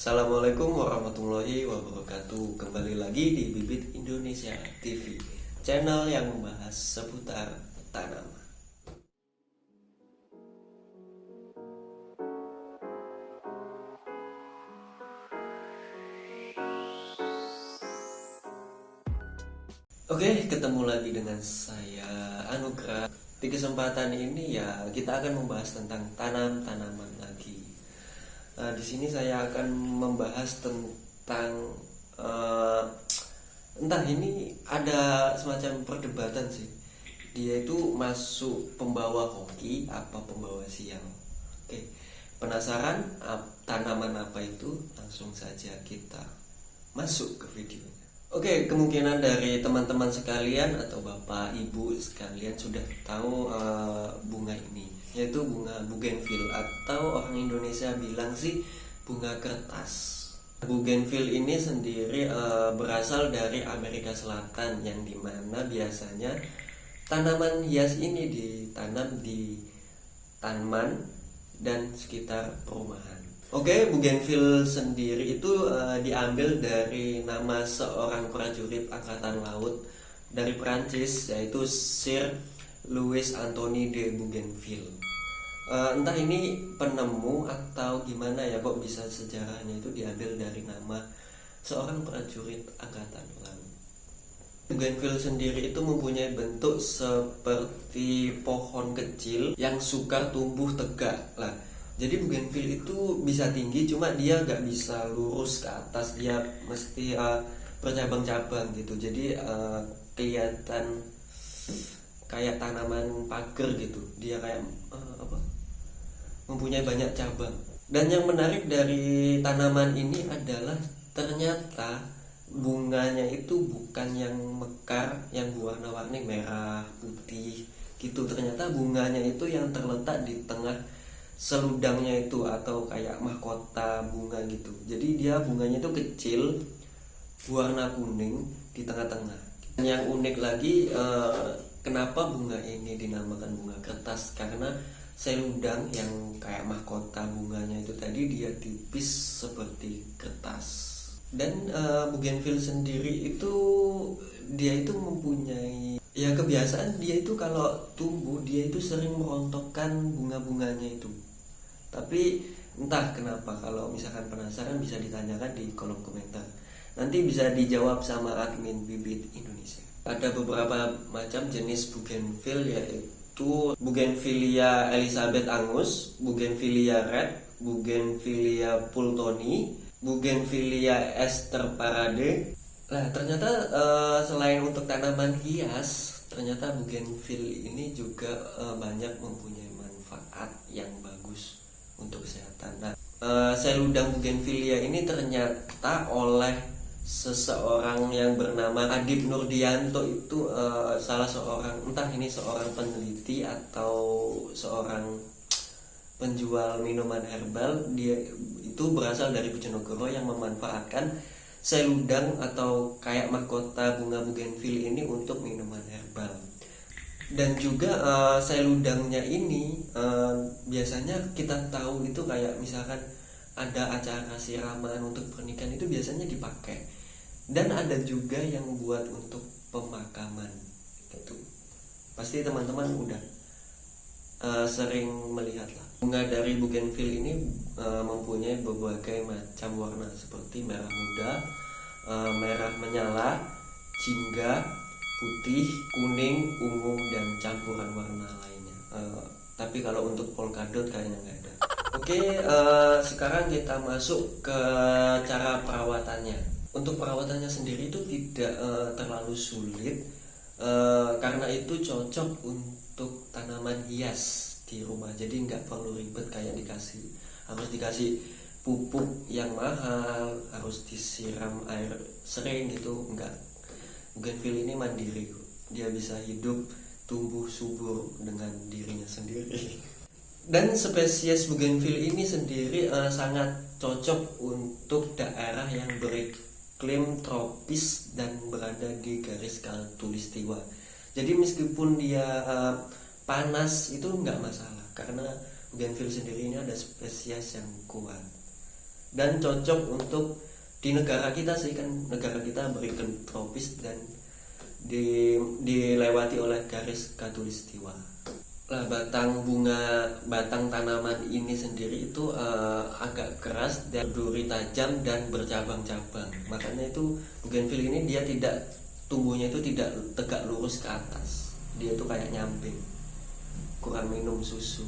Assalamualaikum warahmatullahi wabarakatuh. Kembali lagi di Bibit Indonesia TV, channel yang membahas seputar tanaman. Oke, ketemu lagi dengan saya Anugrah. Di kesempatan ini ya kita akan membahas tentang tanaman lagi. Di sini saya akan membahas tentang entah ini ada semacam perdebatan sih. Dia itu masuk pembawa hoki apa pembawa sial. Oke, penasaran tanaman apa itu? Langsung saja kita masuk ke videonya. Oke, kemungkinan dari teman-teman sekalian atau bapak ibu sekalian sudah tahu bunga ini, yaitu bunga bougainville atau orang Indonesia bilang sih bunga kertas. Bougainville ini sendiri berasal dari Amerika Selatan, yang dimana biasanya tanaman hias ini ditanam di taman dan sekitar perumahan. Oke, bougainville sendiri itu diambil dari nama seorang prajurit angkatan laut dari Prancis, yaitu Sir Louis Anthony de Bougainville. Entah ini penemu atau gimana ya, kok bisa sejarahnya itu diambil dari nama seorang prajurit angkatan laut. Bougainville sendiri itu mempunyai bentuk seperti pohon kecil yang sukar tumbuh tegak lah. Jadi bougainville itu bisa tinggi, cuma dia gak bisa lurus ke atas, dia mesti bercabang-cabang gitu. Jadi kelihatan kayak tanaman pagar gitu. Dia kayak mempunyai banyak cabang. Dan yang menarik dari tanaman ini adalah ternyata bunganya itu bukan yang mekar, yang warna-warni merah, putih gitu. Ternyata bunganya itu yang terletak di tengah seludangnya itu, atau kayak mahkota bunga gitu. Jadi dia bunganya itu kecil, warna kuning di tengah-tengah. Yang unik lagi, kenapa bunga ini dinamakan bunga kertas? Karena seludang yang kayak mahkota bunganya itu tadi dia tipis seperti kertas. Dan bougainville sendiri itu dia itu mempunyai kebiasaan, dia itu kalau tumbuh dia itu sering merontokkan bunga-bunganya itu. Tapi entah kenapa, kalau misalkan penasaran bisa ditanyakan di kolom komentar. Nanti bisa dijawab sama admin Bibit Indonesia. Ada beberapa macam jenis bougainville, yaitu Bougainvillea Elizabeth Angus, Bougainvillea Red, Bougainvillea Pultoni, Bougainvillea Esther Parade. Nah, ternyata selain untuk tanaman hias, ternyata bougainville ini juga banyak mempunyai manfaat yang bagus untuk kesehatan. Nah, seludang bougainvillea ini ternyata oleh seseorang yang bernama Adib Nurdianto itu salah seorang, entah ini seorang peneliti atau seorang penjual minuman herbal, dia itu berasal dari Bojonegoro, yang memanfaatkan seludang atau kayak mahkota bunga bougainville ini untuk minuman herbal. Dan juga seludangnya ini biasanya kita tahu itu kayak misalkan ada acara siraman untuk pernikahan itu biasanya dipakai. Dan ada juga yang buat untuk pemakaman gitu. Pasti teman-teman udah sering melihat lah. Bunga dari bougainville ini mempunyai berbagai macam warna seperti merah muda, merah menyala, jingga, putih, kuning, ungu, dan campuran warna lainnya. Tapi kalau untuk polkadot kayaknya nggak ada. Oke, sekarang kita masuk ke cara perawatannya. Untuk perawatannya sendiri itu tidak terlalu sulit, karena itu cocok untuk tanaman hias di rumah. Jadi nggak perlu ribet kayak harus dikasih pupuk yang mahal, harus disiram air sering gitu. Enggak. Bougainville ini mandiri, dia bisa hidup tumbuh subur dengan dirinya sendiri. Dan spesies bougainville ini sendiri sangat cocok untuk daerah yang beriklim tropis dan berada di garis khatulistiwa. Jadi meskipun dia panas itu nggak masalah, karena bougainville sendiri ini ada spesies yang kuat. dan cocok untuk di negara kita sih, kan negara kita berikan tropis dan dilewati oleh garis khatulistiwa. Lah batang tanaman ini sendiri itu agak keras dan berduri tajam dan bercabang-cabang. Makanya itu bougainville ini dia tumbuhnya itu tidak tegak lurus ke atas. Dia itu kayak nyamping, kurang minum susu.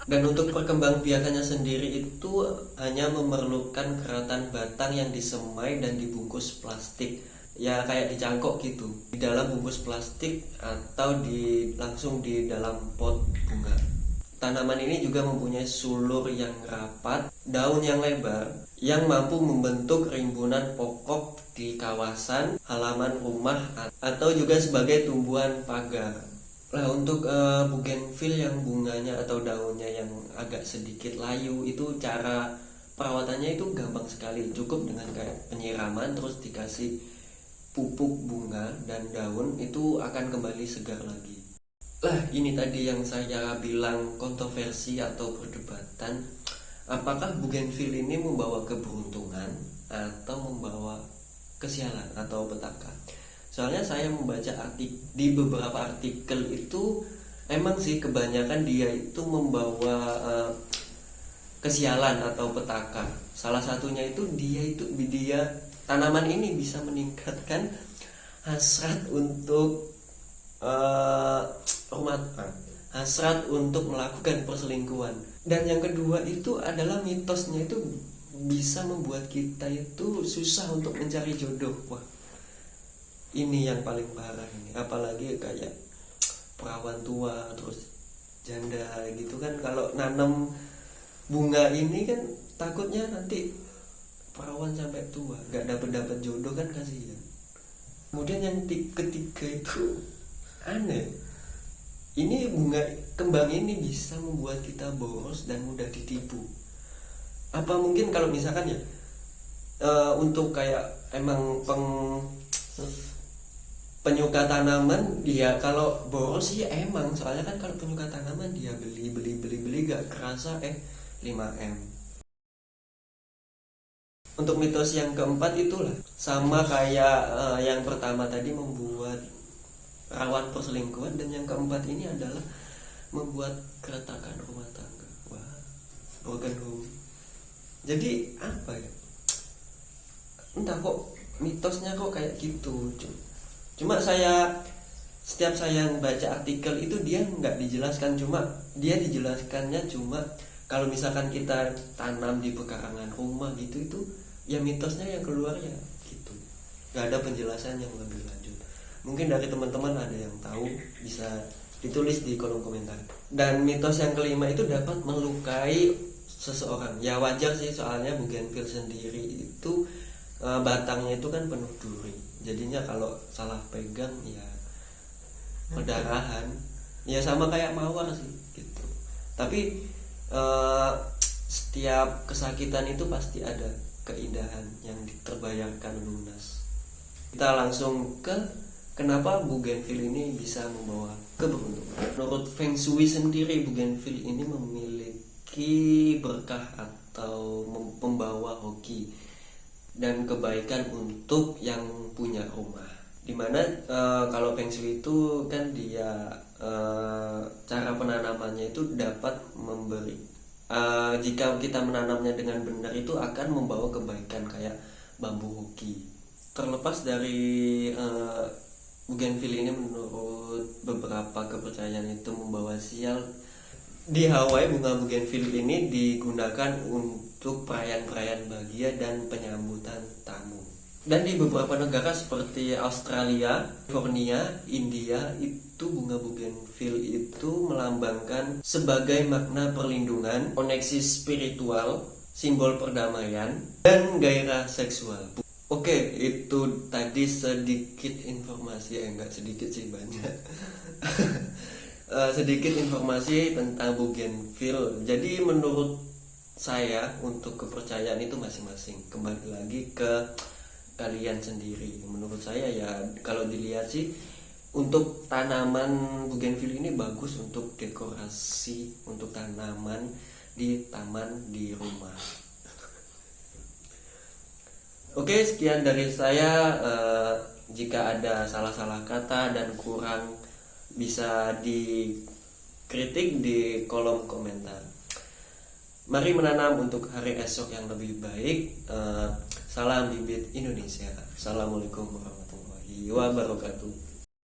Dan untuk perkembangbiakannya sendiri itu hanya memerlukan keratan batang yang disemai dan dibungkus plastik. Ya kayak dicangkok gitu, di dalam bungkus plastik atau langsung di dalam pot bunga. Tanaman ini juga mempunyai sulur yang rapat, daun yang lebar, yang mampu membentuk rimbunan pokok di kawasan halaman rumah atau juga sebagai tumbuhan pagar. Nah, untuk bougainville yang bunganya atau daunnya yang agak sedikit layu, itu cara perawatannya itu gampang sekali. Cukup dengan kayak penyiraman, terus dikasih pupuk bunga dan daun, itu akan kembali segar lagi. Lah, ini tadi yang saya bilang kontroversi atau perdebatan. Apakah bougainville ini membawa keberuntungan atau membawa kesialan atau petaka? Soalnya saya membaca di beberapa artikel itu emang sih kebanyakan dia itu membawa kesialan atau petaka. Salah satunya itu dia tanaman ini bisa meningkatkan hasrat untuk hasrat untuk melakukan perselingkuhan. Dan yang kedua itu adalah mitosnya itu bisa membuat kita itu susah untuk mencari jodoh. Wah, ini yang paling parah ini, apalagi kayak perawan tua terus janda gitu kan. Kalau nanam bunga ini kan takutnya nanti perawan sampai tua gak dapet jodoh kan, kasihan. Kemudian yang ketiga itu aneh, ini bunga kembang ini bisa membuat kita boros dan mudah ditipu. Apa mungkin kalau misalkan ya untuk kayak emang penyuka tanaman, dia kalau boros sih emang, soalnya kan kalau penyuka tanaman dia beli gak kerasa 5M. Untuk mitos yang keempat itulah sama kayak yang pertama tadi, membuat rawan perselingkuhan, dan yang keempat ini adalah membuat keretakan rumah tangga. Wah, broken home. Jadi apa ya, entah kok mitosnya kok kayak gitu. Cuma setiap saya baca artikel itu dia nggak dijelaskan, dia dijelaskannya cuma kalau misalkan kita tanam di pekarangan rumah gitu, itu ya mitosnya yang keluar ya gitu, nggak ada penjelasan yang lebih lanjut. Mungkin dari teman-teman ada yang tahu, bisa ditulis di kolom komentar. Dan mitos yang kelima itu dapat melukai seseorang. Ya wajar sih, soalnya bougainville sendiri itu batangnya itu kan penuh duri. Jadinya kalau salah pegang ya perdarahan. Ya sama kayak mawar sih gitu. Tapi setiap kesakitan itu pasti ada keindahan yang terbayarkan lunas. Kita langsung ke kenapa bougainville ini bisa membawa keberuntungan. Menurut Feng Shui sendiri, bougainville ini memiliki berkah atau membawa hoki dan kebaikan untuk yang punya rumah. Dimana kalau Feng Shui itu kan dia cara penanamannya itu dapat memberi, jika kita menanamnya dengan benar itu akan membawa kebaikan kayak bambu hoki. Terlepas dari bougainville ini menurut beberapa kepercayaan itu membawa sial, di Hawaii bunga bougainville ini digunakan untuk perayaan-perayaan bahagia dan penyambutan tamu. Dan di beberapa negara seperti Australia, California, India, itu bunga bougainville itu melambangkan sebagai makna perlindungan, koneksi spiritual, simbol perdamaian, dan gairah seksual. Oke, itu tadi sedikit informasi, enggak sedikit sih, banyak. Sedikit informasi tentang bougainville. Jadi menurut saya untuk kepercayaan itu masing-masing, kembali lagi ke kalian sendiri. Menurut saya ya kalau dilihat sih, untuk tanaman bougainville ini bagus untuk dekorasi, untuk tanaman di taman di rumah. Oke, sekian dari saya. Jika ada salah-salah kata dan kurang, bisa dikritik di kolom komentar. Mari menanam untuk hari esok yang lebih baik. Salam bibit Indonesia. Assalamualaikum warahmatullahi wabarakatuh.